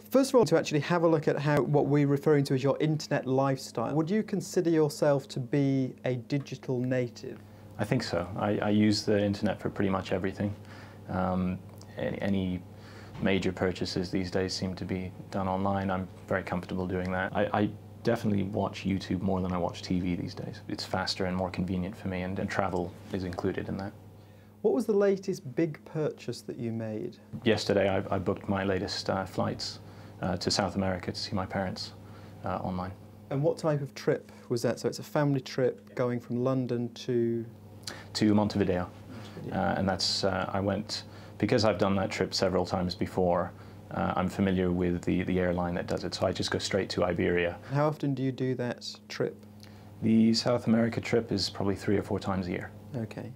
First of all, to actually have a look at what we're referring to as your internet lifestyle, would you consider yourself to be a digital native? I think so. I use the internet for pretty much everything. Any major purchases these days seem to be done online. I'm very comfortable doing that. I definitely watch YouTube more than I watch TV these days. It's faster and more convenient for me, and travel is included in that. What was the latest big purchase that you made? Yesterday I booked my latest flights to South America to see my parents online. And what type of trip was that? So it's a family trip going from London to Montevideo. And that's, I went, because I've done that trip several times before, I'm familiar with the airline that does it, so I just go straight to Iberia. How often do you do that trip? The South America trip is probably 3 or 4 times a year. Okay.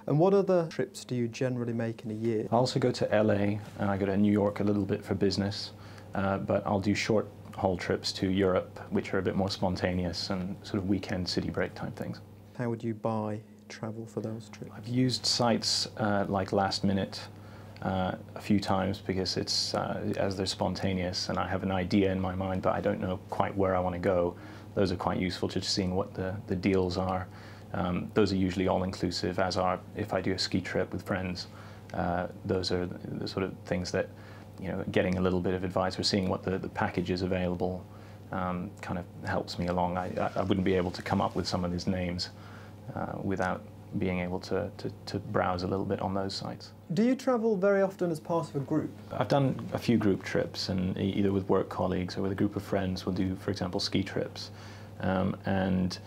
And what other trips do you generally make in a year? I also go to LA, and I go to New York a little bit for business, but I'll do short haul trips to Europe, which are a bit more spontaneous and sort of weekend city break type things. How would you buy travel for those trips? I've used sites like Last Minute a few times because it's as they're spontaneous and I have an idea in my mind but I don't know quite where I want to go. Those are quite useful to just seeing what the deals are. Those are usually all-inclusive, as are if I do a ski trip with friends. Those are the sort of things that, you know, getting a little bit of advice or seeing what the package is available kind of helps me along. I wouldn't be able to come up with some of these names without being able to browse a little bit on those sites. Do you travel very often as part of a group? I've done a few group trips, and either with work colleagues or with a group of friends we'll do, for example, ski trips. And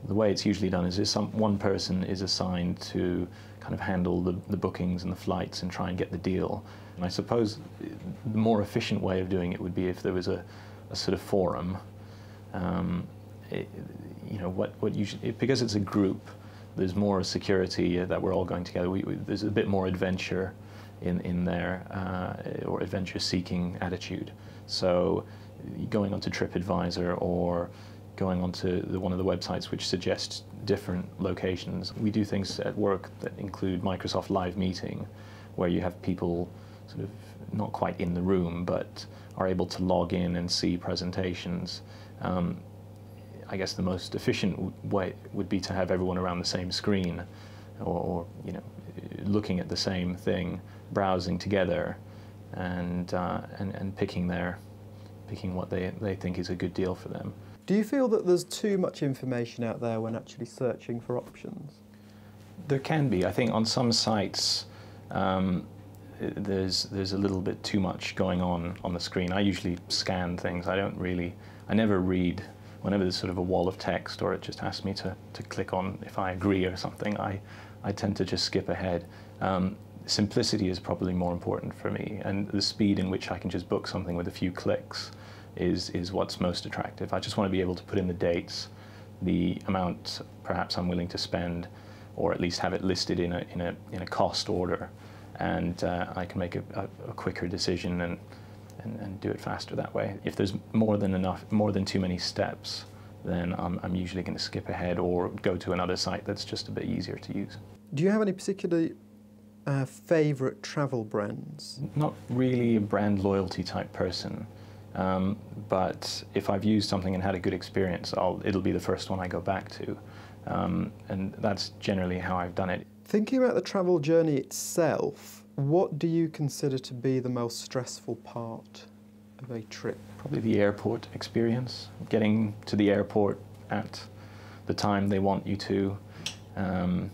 the way it's usually done is one person is assigned to kind of handle the bookings and the flights and try and get the deal. And I suppose the more efficient way of doing it would be if there was a sort of forum. You know, what usually, because it's a group, there's more security that we're all going together. There's a bit more adventure in there, or adventure-seeking attitude. So going onto TripAdvisor or going onto one of the websites which suggests different locations. We do things at work that include Microsoft Live Meeting, where you have people sort of not quite in the room, but are able to log in and see presentations. I guess the most efficient way would be to have everyone around the same screen, or you know, looking at the same thing, browsing together, and picking what they think is a good deal for them. Do you feel that there's too much information out there when actually searching for options? There can be. I think on some sites there's a little bit too much going on the screen. I usually scan things. I never read. Whenever there's sort of a wall of text or it just asks me to click on if I agree or something, I tend to just skip ahead. Simplicity is probably more important for me, and the speed in which I can just book something with a few clicks is what's most attractive. I just want to be able to put in the dates, the amount perhaps I'm willing to spend, or at least have it listed in a cost order, and I can make a quicker decision and do it faster that way. If there's more than too many steps, then I'm usually going to skip ahead or go to another site that's just a bit easier to use. Do you have any particular favourite travel brands? Not really a brand loyalty type person, but if I've used something and had a good experience, it'll be the first one I go back to, and that's generally how I've done it. Thinking about the travel journey itself, what do you consider to be the most stressful part of a trip? Probably the airport experience, getting to the airport at the time they want you to, and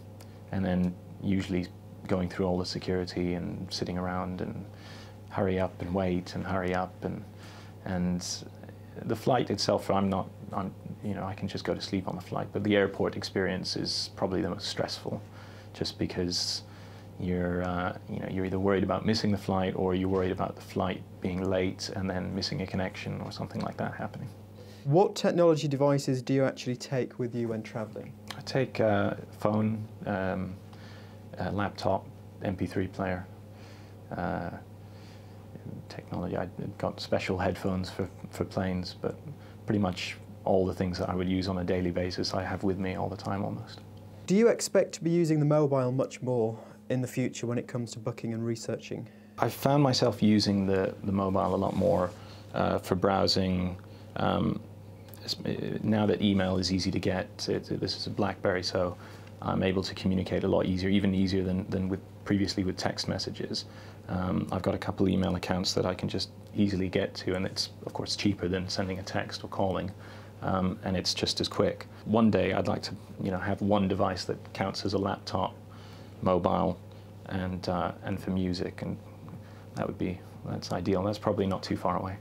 then usually going through all the security and sitting around and hurry up and wait and hurry up, and the flight itself, you know, I can just go to sleep on the flight, but the airport experience is probably the most stressful, just because you're either worried about missing the flight or you're worried about the flight being late and then missing a connection or something like that happening. What technology devices do you actually take with you when travelling? I take a phone, a laptop, MP3 player, technology. I've got special headphones for planes, but pretty much all the things that I would use on a daily basis I have with me all the time almost. Do you expect to be using the mobile much more in the future when it comes to booking and researching? I've found myself using the mobile a lot more for browsing. Now that email is easy to get, this is a BlackBerry, so I'm able to communicate a lot easier, even easier than previously with text messages. I've got a couple email accounts that I can just easily get to, and it's of course cheaper than sending a text or calling, and it's just as quick. One day I'd like to, have one device that counts as a laptop, mobile, and for music, and that's ideal. That's probably not too far away.